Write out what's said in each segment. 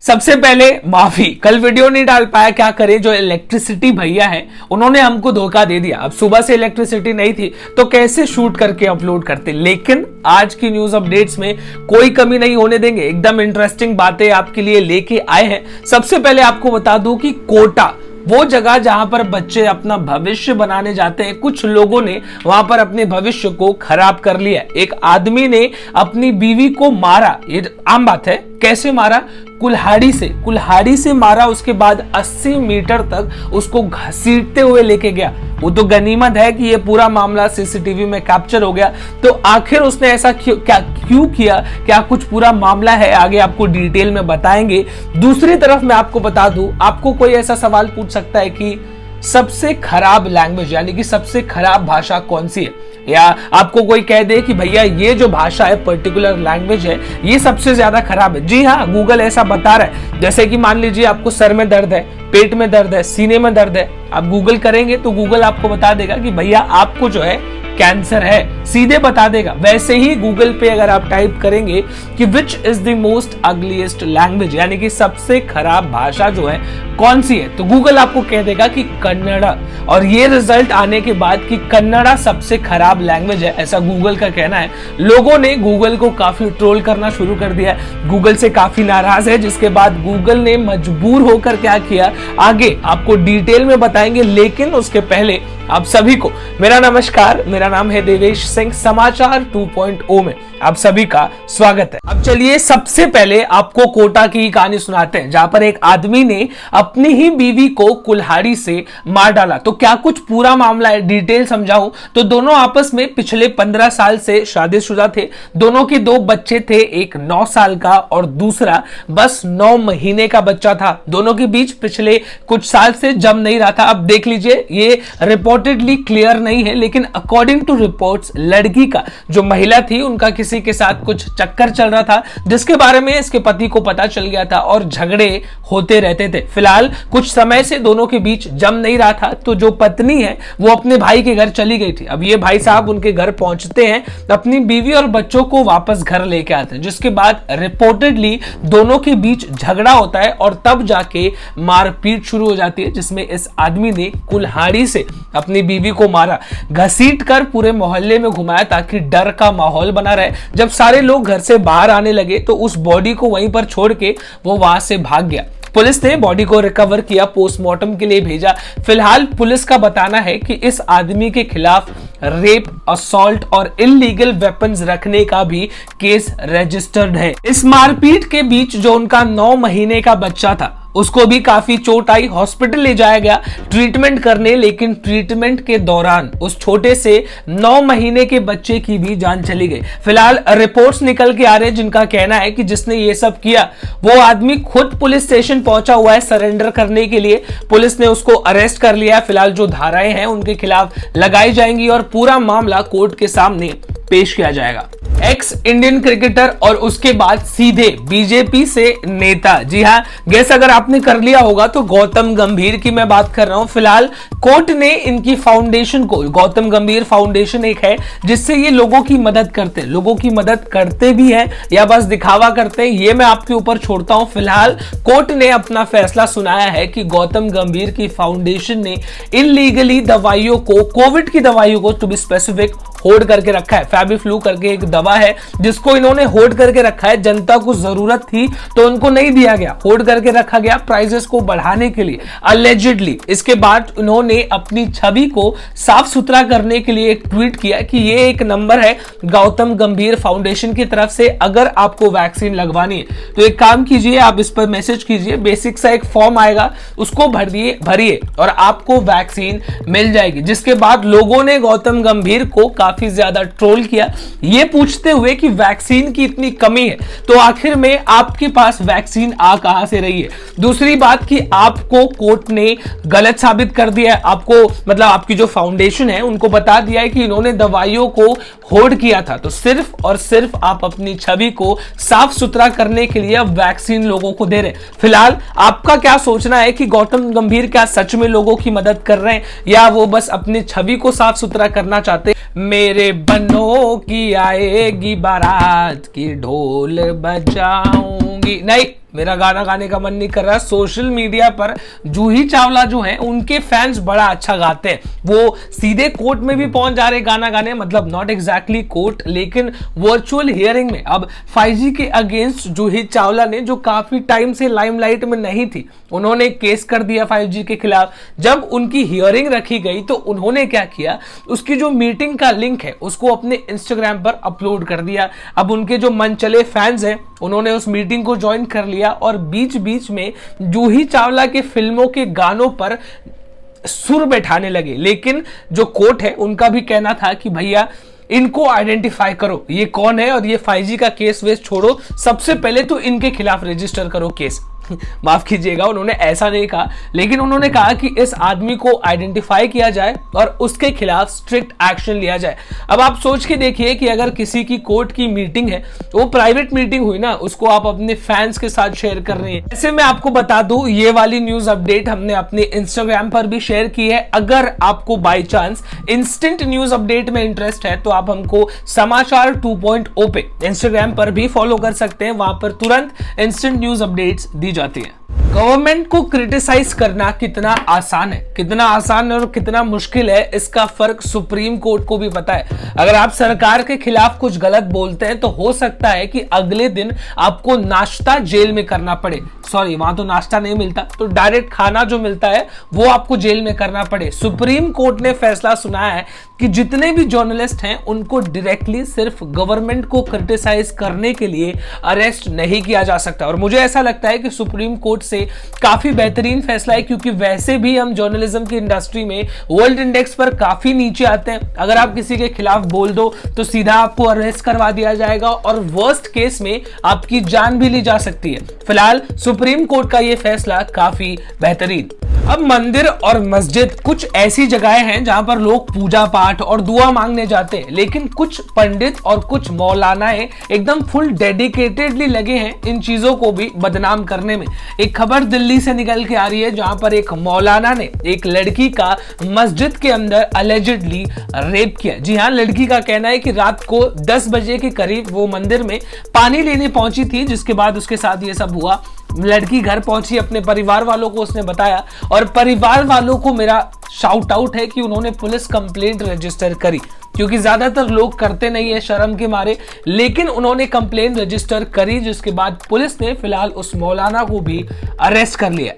सबसे पहले माफी, कल वीडियो नहीं डाल पाया, क्या करें। जो इलेक्ट्रिसिटी भैया है उन्होंने हमको धोखा दे दिया। अब सुबह से इलेक्ट्रिसिटी नहीं थी तो कैसे शूट करके अपलोड करते, लेकिन आज की न्यूज अपडेट्स में कोई कमी नहीं होने देंगे। एकदम इंटरेस्टिंग बातें आपके लिए लेके आए हैं। सबसे पहले आपको बता दूं कि कोटा वो जगह जहां पर बच्चे अपना भविष्य बनाने जाते हैं, कुछ लोगों ने वहां पर अपने भविष्य को खराब कर लिया। एक आदमी ने अपनी बीवी को मारा, ये आम बात है। कैसे मारा? कुल्हाड़ी से मारा। उसके बाद 80 मीटर तक उसको घसीटते हुए लेके गया। वो तो गनीमत है कि ये पूरा मामला सीसीटीवी में कैप्चर हो गया। तो आखिर उसने ऐसा क्यों किया, क्या कुछ पूरा मामला है, आगे आपको डिटेल में बताएंगे। दूसरी तरफ मैं आपको बता दूं, आपको कोई ऐसा सवाल पूछ सकता है कि सबसे खराब लैंग्वेज यानी कि सबसे खराब भाषा कौन सी है, या आपको कोई कह दे कि भैया ये जो भाषा है, पर्टिकुलर लैंग्वेज है, ये सबसे ज्यादा खराब है। जी हाँ, गूगल ऐसा बता रहा है। जैसे कि मान लीजिए आपको सर में दर्द है, पेट में दर्द है, सीने में दर्द है, आप गूगल करेंगे तो गूगल आपको बता देगा कि भैया आपको जो है कैंसर है, सीधे बता देगा। वैसे ही गूगल पे अगर आप टाइप करेंगे कि which is the most ugliest language यानी कि सबसे खराब भाषा जो है कौन सी है, तो गूगल आपको कह देगा कि कन्नड़ा। और ये रिजल्ट आने के बाद कि कन्नड़ा सबसे खराब लैंग्वेज है, ऐसा गूगल का कहना है। लोगों ने गूगल को काफी ट्रोल करना शुरू कर दिया, गूगल से काफी नाराज है, जिसके बाद गूगल ने मजबूर होकर क्या किया आगे आपको डिटेल में बताएंगे। लेकिन उसके पहले आप सभी को मेरा नमस्कार, मेरा नाम है देवेश सिंह। समाचार 2.0 में आप सभी का स्वागत है। अब चलिए सबसे पहले आपको कोटा की कहानी सुनाते हैं, जहां पर एक आदमी ने अपनी ही बीवी को कुल्हाड़ी से मार डाला। तो क्या कुछ पूरा मामला है, डिटेल समझाऊं तो दोनों आपस में पिछले 15 साल से शादीशुदा थे। दोनों के 2 बच्चे थे, एक 9 साल का और दूसरा बस 9 महीने का बच्चा था। दोनों के बीच पिछले कुछ साल से जम नहीं रहा था। अब देख लीजिए, ये रिपोर्टेडली क्लियर नहीं है, लेकिन अकॉर्डिंग टू रिपोर्ट्स लड़की का जो महिला थी उनका किसी के साथ कुछ चक्कर चल रहा था, जिसके बारे में इसके पति को पता चल गया था और झगड़े होते रहते थे। फिलहाल कुछ समय से दोनों के बीच जम नहीं रहा था, तो जो पत्नी है वो अपने भाई के घर चली गई थी। अब ये भाई साहब उनके घर पहुंचते हैं, अपनी बीवी और बच्चों को वापस घर लेके आते हैं, जिसके बाद रिपोर्टेडली दोनों के बीच झगड़ा होता है और तब जाके मारपीट शुरू हो जाती है, जिसमें इस आदमी ने कुल्हाड़ी से अपनी बीवी को मारा, घसीट कर पूरे मोहल्ले में घुमाया ताकि डर का माहौल बना रहे। जब सारे लोग घर से बाहर आने लगे तो उस बॉडी को वहीं पर छोड़ के वो वहां से भाग गया। पुलिस ने बॉडी को रिकवर किया, पोस्टमार्टम के लिए भेजा। फिलहाल पुलिस का बताना है कि इस आदमी के खिलाफ रेप, असॉल्ट और इल्लीगल वेपन्स रखने का भी केस रजिस्टर्ड है। इस मारपीट के बीच जो उनका 9 महीने का बच्चा था उसको भी काफी चोट आई, हॉस्पिटल ले जाया गया ट्रीटमेंट करने, लेकिन ट्रीटमेंट के दौरान उस छोटे से 9 महीने के बच्चे की भी जान चली गई। फिलहाल रिपोर्ट्स निकल के आ रहे हैं जिनका कहना है कि जिसने ये सब किया वो आदमी खुद पुलिस स्टेशन पहुंचा हुआ है सरेंडर करने के लिए। पुलिस ने उसको अरेस्ट कर लिया। फिलहाल जो धाराएं हैं उनके खिलाफ लगाई जाएंगी और पूरा मामला कोर्ट के सामने पेश किया जाएगा। एक्स इंडियन क्रिकेटर और उसके बाद सीधे बीजेपी से नेता। जी हाँ, गैस अगर आपने कर लिया होगा तो गौतम गंभीर की मैं बात कर रहा हूं। फिलहाल कोर्ट ने इनकी फाउंडेशन को, गौतम गंभीर फाउंडेशन एक है जिससे ये लोगों की मदद करते हैं, लोगों की मदद करते भी हैं या बस दिखावा करते हैं, ये मैं आपके ऊपर छोड़ता हूं। फिलहाल कोर्ट ने अपना फैसला सुनाया है कि गौतम गंभीर की फाउंडेशन ने इलीगली दवाइयों को, कोविड की दवाइयों को टू बी स्पेसिफिक, होल्ड करके रखा है। फैबीफ्लू करके एक दवा है जिसको इन्होंने होल्ड करके रखा है। जनता को जरूरत थी तो उनको नहीं दिया गया, होल्ड करके रखा गया प्राइसेस को बढ़ाने के लिए अलेजिडली। इसके बाद उन्होंने अपनी छवि को साफ सुथरा करने के लिए एक ट्वीट किया कि ये एक नंबर है गौतम गंभीर फाउंडेशन की तरफ से, अगर आपको वैक्सीन लगवानी है तो एक काम कीजिए, आप इस पर मैसेज कीजिए, बेसिक सा एक फॉर्म आएगा उसको भरिए और आपको वैक्सीन मिल जाएगी। जिसके बाद लोगों ने गौतम गंभीर को काफी ज्यादा ट्रोल किया, ये पूछते हुए कि वैक्सीन की इतनी कमी है तो आखिर में आपके पास वैक्सीन आ कहां से रही है। दूसरी बात कि आपको कोर्ट ने गलत साबित कर दिया है, आपको मतलब आपकी जो फाउंडेशन है उनको बता दिया है कि इन्होंने दवाइयों को होल्ड किया था, तो सिर्फ और सिर्फ आप अपनी छवि को साफ सुथरा करने के लिए अब वैक्सीन लोगों को दे रहे हैं। फिलहाल आपका क्या सोचना है कि गौतम गंभीर क्या सच में लोगों की मदद कर रहे हैं या वो बस अपनी छवि को साफ सुथरा करना चाहते हैं? मेरे बनों की आएगी बारात की ढोल बजाऊंगी, नहीं, मेरा गाना गाने का मन नहीं कर रहा। सोशल मीडिया पर जूही चावला जो है उनके फैंस बड़ा अच्छा गाते हैं, वो सीधे कोर्ट में भी पहुंच जा रहे गाना गाने, मतलब नॉट एग्जैक्टली कोर्ट लेकिन वर्चुअल हियरिंग में। अब 5G के अगेंस्ट जूही चावला ने, जो काफी टाइम से लाइमलाइट में नहीं थी, उन्होंने केस कर दिया 5G के खिलाफ। जब उनकी हियरिंग रखी गई तो उन्होंने क्या किया, उसकी जो मीटिंग का लिंक है उसको अपने इंस्टाग्राम पर अपलोड कर दिया। अब उनके जो मनचले फैंस हैं उन्होंने उस मीटिंग को ज्वाइन कर लिया और बीच बीच में जूही चावला के फिल्मों के गानों पर सुर बैठाने लगे। लेकिन जो कोर्ट है उनका भी कहना था कि भैया इनको आइडेंटिफाई करो, ये कौन है, और ये 5G का केस वेस छोड़ो, सबसे पहले तो इनके खिलाफ रजिस्टर करो केस। माफ कीजिएगा, उन्होंने ऐसा नहीं कहा, लेकिन उन्होंने कहा कि इस आदमी को आइडेंटिफाई किया जाए और उसके खिलाफ स्ट्रिक्ट एक्शन लिया जाए। अब आप सोच के देखिए कि अगर किसी की कोर्ट की मीटिंग है, वो प्राइवेट मीटिंग हुई ना, उसको आप अपने फैंस के साथ शेयर कर रहे हैं। ऐसे मैं आपको बता दूं, ये वाली न्यूज अपडेट हमने अपने इंस्टाग्राम पर भी शेयर की है। अगर आपको by chance instant news update में इंटरेस्ट है तो आप हमको समाचार 2.0 पे इंस्टाग्राम पर भी फॉलो कर सकते हैं, वहां पर तुरंत इंस्टेंट न्यूज अपडेट्स दी जाती है। गवर्नमेंट को क्रिटिसाइज करना कितना आसान है और कितना मुश्किल है, इसका फर्क सुप्रीम कोर्ट को भी पता है। अगर आप सरकार के खिलाफ कुछ गलत बोलते हैं तो हो सकता है कि अगले दिन आपको नाश्ता जेल में करना पड़े। सॉरी, वहां तो नाश्ता नहीं मिलता, तो डायरेक्ट खाना जो मिलता है वो आपको जेल में करना पड़े। सुप्रीम कोर्ट ने फैसला सुनाया है कि जितने भी जर्नलिस्ट हैं उनको डायरेक्टली सिर्फ गवर्नमेंट को क्रिटिसाइज करने के लिए अरेस्ट नहीं किया जा सकता। और मुझे ऐसा लगता है कि सुप्रीम कोर्ट से काफी बेहतरीन फैसला है, क्योंकि वैसे भी हम जर्नलिज्म की इंडस्ट्री में वर्ल्ड इंडेक्स पर काफी नीचे आते हैं। अगर आप किसी के खिलाफ बोल दो तो सीधा आपको अरेस्ट करवा दिया जाएगा और वर्स्ट केस में आपकी जान भी ली जा सकती है। फिलहाल सुप्रीम कोर्ट का यह फैसला काफी बेहतरीन। अब मंदिर और मस्जिद कुछ ऐसी जगहें हैं जहां पर लोग पूजा पाठ और दुआ मांगने जाते हैं, लेकिन कुछ पंडित और कुछ मौलानाएं एकदम फुल डेडिकेटेडली लगे हैं इन चीजों को भी बदनाम करने में। एक खबर दिल्ली से निकल के आ रही है जहां पर एक मौलाना ने एक लड़की का मस्जिद के अंदर अलेजिडली रेप किया। जी हाँ, लड़की का कहना है कि रात को 10 बजे के करीब वो मंदिर में पानी लेने पहुंची थी, जिसके बाद उसके साथ ये सब हुआ। लड़की घर पहुंची, अपने परिवार वालों को उसने बताया और परिवार वालों को मेरा शाउट आउट है कि उन्होंने पुलिस कंप्लेंट रजिस्टर करी, क्योंकि ज्यादातर लोग करते नहीं है शर्म के मारे, लेकिन उन्होंने कंप्लेंट रजिस्टर करी, जिसके बाद पुलिस ने फिलहाल उस मौलाना को भी अरेस्ट कर लिया।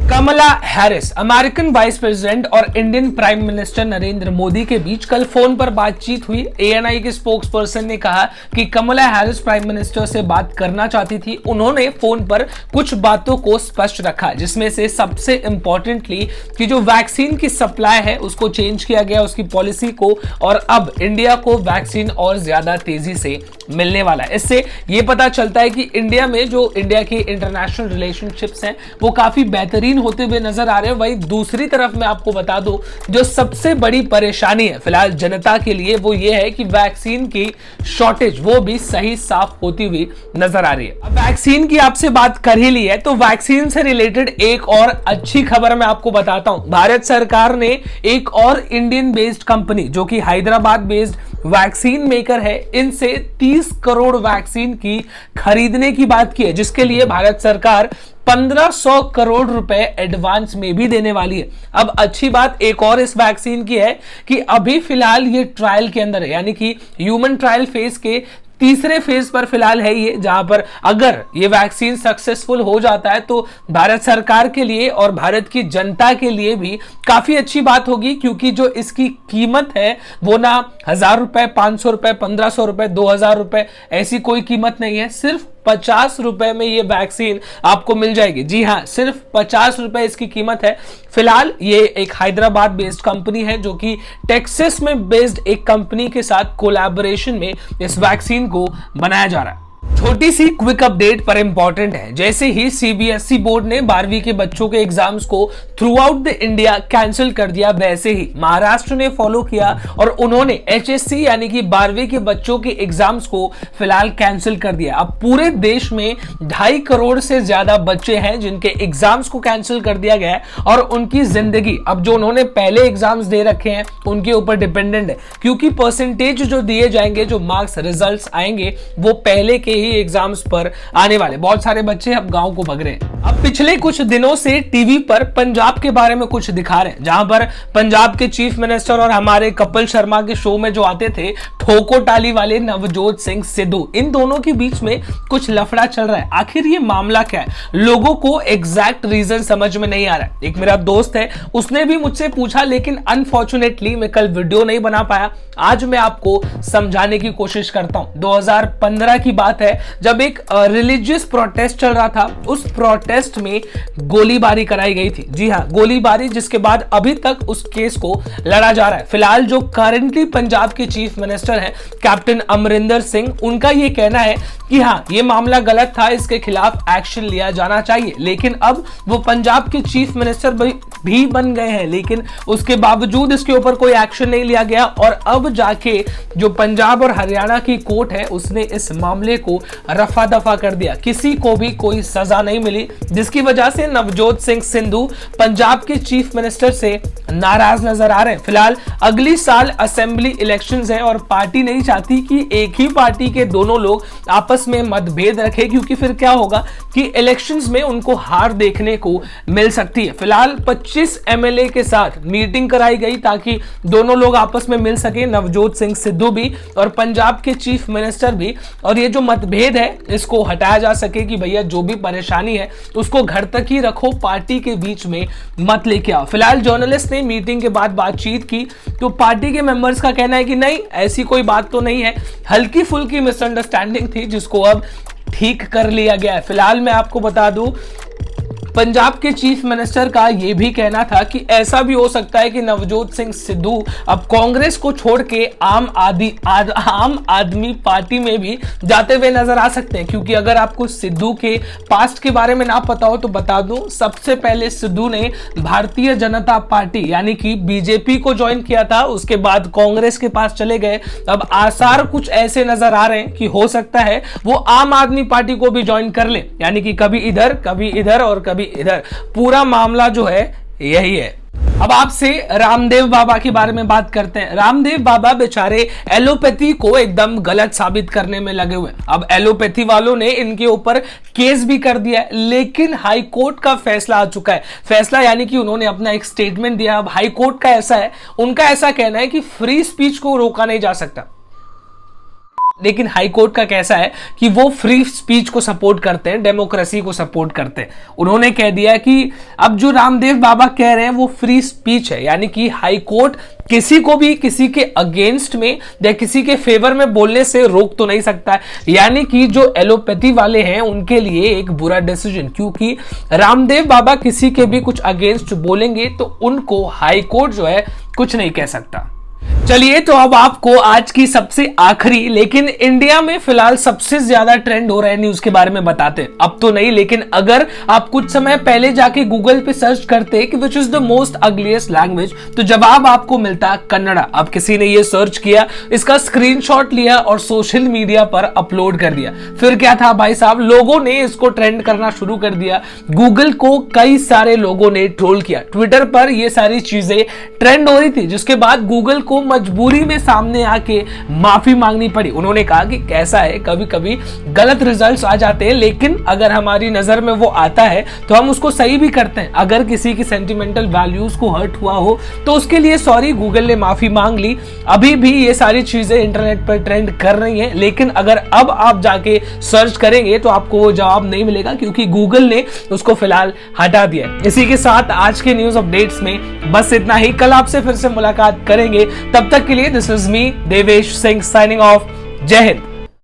कमला हैरिस, अमेरिकन वाइस प्रेसिडेंट और Indian prime minister Narendra Modi के बीच कल फोन पर बातचीत हुई। एएनआई के स्पोक्स पर्सन ने कहा कि कमला हैरिस प्राइम मिनिस्टर से बात करना चाहती थी। उन्होंने फोन पर कुछ बातों को स्पष्ट रखा, जिसमें से सबसे इंपॉर्टेंटली कि जो वैक्सीन की सप्लाई है उसको चेंज किया गया, उसकी पॉलिसी को, और अब इंडिया को वैक्सीन और ज्यादा तेजी से मिलने वाला है। इससे यह पता चलता है कि इंडिया में जो इंडिया की इंटरनेशनल रिलेशनशिप्स हैं वो काफी बेहतरीन होते हुए नजर आ रहे हैं। वहीं दूसरी तरफ मैं आपको बता दूं, जो सबसे बड़ी परेशानी है फिलहाल जनता के लिए वो ये है कि वैक्सीन की शॉर्टेज वो भी सही साफ होती हुई नजर आ रही है। अब वैक्सीन की आपसे बात कर ही ली है तो वैक्सीन से रिलेटेड एक और अच्छी खबर मैं आपको बताता हूं। भारत सरकार ने एक और इंडियन बेस्ड कंपनी जो कि हैदराबाद बेस्ड वैक्सीन मेकर है, इनसे 30 करोड़ वैक्सीन की खरीदने की बात की है, जिसके लिए भारत सरकार 1500 करोड़ रुपए एडवांस में भी देने वाली है। अब अच्छी बात एक और इस वैक्सीन की है कि अभी फिलहाल ये ट्रायल के अंदर है, यानी कि ह्यूमन ट्रायल फेज के तीसरे फेज पर फिलहाल है ये, जहां पर अगर ये वैक्सीन सक्सेसफुल हो जाता है तो भारत सरकार के लिए और भारत की जनता के लिए भी काफी अच्छी बात होगी, क्योंकि जो इसकी कीमत है वो ना 1000 रुपए, 500 रुपए, 1500 रुपए, 2000 रुपए ऐसी कोई कीमत नहीं है। सिर्फ 50 रुपए में ये वैक्सीन आपको मिल जाएगी। जी हाँ, सिर्फ 50 रुपए इसकी कीमत है। फिलहाल ये एक हैदराबाद बेस्ड कंपनी है जो कि टेक्सास में बेस्ड एक कंपनी के साथ कोलैबोरेशन में इस वैक्सीन को बनाया जा रहा है। छोटी सी क्विक अपडेट पर इंपॉर्टेंट है। जैसे ही सीबीएसई बोर्ड ने 12वीं के बच्चों के एग्जाम्स को through out the India cancel कर दिया, वैसे ही महाराष्ट्र ने फॉलो किया और उन्होंने एचएससी यानी कि 12वीं के बच्चों के एग्जाम्स को फिलहाल कैंसिल कर दिया। अब पूरे देश में 2.5 करोड़ से ज्यादा बच्चे हैं जिनके एग्जाम्स को कैंसिल कर दिया गया है और उनकी जिंदगी अब जो उन्होंने पहले एग्जाम्स दे रखे हैं उनके ऊपर डिपेंडेंट है, क्योंकि परसेंटेज जो दिए जाएंगे, जो मार्क्स रिजल्ट्स आएंगे वो पहले के ही एग्जाम्स पर आने वाले। बहुत सारे बच्चे अब गांव को भग रहे हैं। अब पिछले कुछ दिनों से टीवी पर पंजाब के बारे में कुछ दिखा रहे हैं, जहां पर पंजाब के चीफ मिनिस्टर और हमारे कपिल शर्मा के शो में जो आते थे ठोको टाली वाले नवजोत सिंह सिद्धू, इन दोनों के बीच में कुछ लफड़ा चल रहा है। आखिर ये मामला क्या है, लोगों को एग्जैक्ट रीजन समझ में नहीं आ रहा है। एक मेरा दोस्त है, उसने भी मुझसे पूछा, लेकिन अनफॉर्चुनेटली मैं कल वीडियो नहीं बना पाया। आज मैं आपको समझाने की कोशिश करता हूं। 2015 की बात है, जब एक रिलीजियस प्रोटेस्ट चल रहा था। उस प्रोटेस्ट में गोलीबारी कराई गई थी। जी हां, गोलीबारी, जिसके बाद अभी तक उस केस को लड़ा जा रहा है। फिलहाल जो करंटली पंजाब के चीफ मिनिस्टर हैं कैप्टन अमरिंदर सिंह, उनका यह कहना है कि हां, यह मामला गलत था, इसके खिलाफ एक्शन लिया जाना चाहिए। लेकिन अब वो पंजाब के चीफ मिनिस्टर भी बन गए हैं, लेकिन उसके बावजूद इसके ऊपर कोई एक्शन नहीं लिया गया। और अब जाके जो पंजाब और हरियाणा की कोर्ट है, उसने इस मामले को रफा दफा कर दिया। किसी को भी कोई सजा नहीं मिली, जिसकी वजह से नवजोत सिंह सिद्धू पंजाब के चीफ मिनिस्टर से नाराज नजर आ रहे हैं। फिलहाल अगली साल असेंबली इलेक्शंस है और पार्टी नहीं चाहती कि एक ही पार्टी के दोनों लोग आपस में मतभेद रखें, क्योंकि फिर क्या होगा कि इलेक्शंस में उनको हार देखने को मिल सकती है। फिलहाल 25 एमएलए के साथ मीटिंग कराई गई ताकि दोनों लोग आपस में मिल सके, नवजोत सिंह सिद्धू भी और पंजाब के चीफ मिनिस्टर भी, और ये जो मतभेद है इसको हटाया जा सके कि भैया जो भी परेशानी है उसको घर तक ही रखो, पार्टी के बीच में मत लेके आओ। फिलहाल जर्नलिस्ट ने मीटिंग के बाद बातचीत की तो पार्टी के मेंबर्स का कहना है कि नहीं, ऐसी कोई बात तो नहीं है, हल्की फुल्की मिसअंडरस्टैंडिंग थी जिसको अब ठीक कर लिया गया है। फिलहाल मैं आपको बता दूं, पंजाब के चीफ मिनिस्टर का यह भी कहना था कि ऐसा भी हो सकता है कि नवजोत सिंह सिद्धू अब कांग्रेस को छोड़ के आम आदमी पार्टी में भी जाते हुए नजर आ सकते हैं। क्योंकि अगर आपको सिद्धू के पास्ट के बारे में ना पता हो तो बता दूं, सबसे पहले सिद्धू ने भारतीय जनता पार्टी यानी कि बीजेपी को ज्वाइन किया था, उसके बाद कांग्रेस के पास चले गए। अब आसार कुछ ऐसे नजर आ रहे हैं कि हो सकता है वो आम आदमी पार्टी को भी ज्वाइन कर ले, यानी कि कभी इधर और कभी इधर। पूरा मामला जो है यही है। अब आपसे रामदेव बाबा के बारे में बात करते हैं। रामदेव बाबा बेचारे एलोपैथी को एकदम गलत साबित करने में लगे हुए हैं। अब एलोपैथी वालों ने इनके ऊपर केस भी कर दिया है, लेकिन हाई कोर्ट का फैसला आ चुका है। फैसला यानी कि उन्होंने अपना एक स्टेटमेंट दिया। अब हाई कोर्ट का ऐसा है, उनका ऐसा कहना है कि फ्री स्पीच को रोका नहीं जा सकता, लेकिन हाई कोर्ट का कैसा है कि वो फ्री स्पीच को सपोर्ट करते हैं, डेमोक्रेसी को सपोर्ट करते हैं। उन्होंने कह दिया कि अब जो रामदेव बाबा कह रहे हैं वो फ्री स्पीच है, यानी कि हाई कोर्ट किसी को भी किसी के अगेंस्ट में या किसी के फेवर में बोलने से रोक तो नहीं सकता है। यानी कि जो एलोपैथी वाले हैं उनके लिए एक बुरा डिसीजन, क्योंकि रामदेव बाबा किसी के भी कुछ अगेंस्ट बोलेंगे तो उनको हाई कोर्ट जो है कुछ नहीं कह सकता। चलिए, तो अब आपको आज की सबसे आखिरी लेकिन इंडिया में फिलहाल सबसे ज्यादा ट्रेंड हो रहे न्यूज के बारे में बताते हैं। अब तो नहीं, लेकिन अगर आप कुछ समय पहले जाके गूगल पे सर्च करते कि which is the most ugliest language, तो जवाब आपको मिलता कन्नड़ा। अब किसी ने ये सर्च किया, इसका स्क्रीनशॉट लिया और सोशल मीडिया पर अपलोड कर दिया। फिर क्या था भाई साहब, लोगों ने इसको ट्रेंड करना शुरू कर दिया। गूगल को कई सारे लोगों ने ट्रोल किया। ट्विटर पर ये सारी चीजें ट्रेंड हो रही थी, जिसके बाद गूगल को मजबूरी में सामने आके माफी मांगनी पड़ी। उन्होंने कहा कि कैसा है, कभी कभी गलत रिजल्ट्स आ जाते हैं, लेकिन अगर हमारी नजर में वो आता है तो हम उसको सही भी करते हैं। अगर किसी की सेंटिमेंटल वैल्यूज को हर्ट हुआ हो तो उसके लिए सॉरी, गूगल ने माफी मांग ली। अभी भी ये सारी चीजें इंटरनेट पर ट्रेंड कर रही हैं, लेकिन अगर अब आप जाके सर्च करेंगे तो आपको वो जवाब नहीं मिलेगा, क्योंकि गूगल ने उसको फिलहाल हटा दिया। इसी के साथ आज के न्यूज अपडेट्स में बस इतना ही। कल आपसे फिर से मुलाकात करेंगे, तब तक के लिए this is me Devesh Singh signing off. जय हिंद।